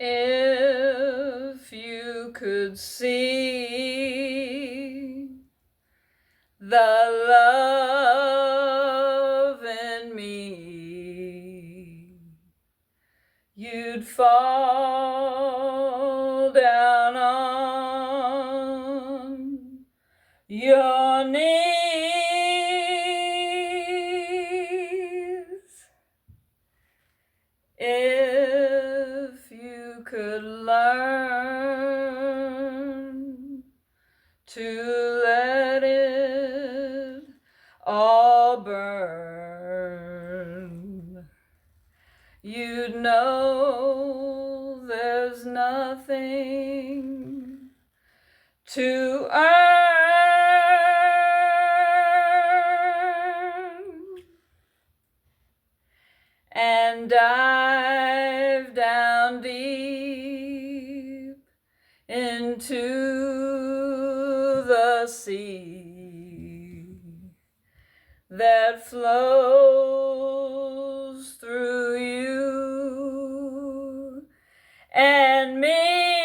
If you could see the love in me, you'd fall down on your knees. If you could learn to let it all burn, you'd know there's nothing to earn, and dive down deep into the sea that flows through you and me.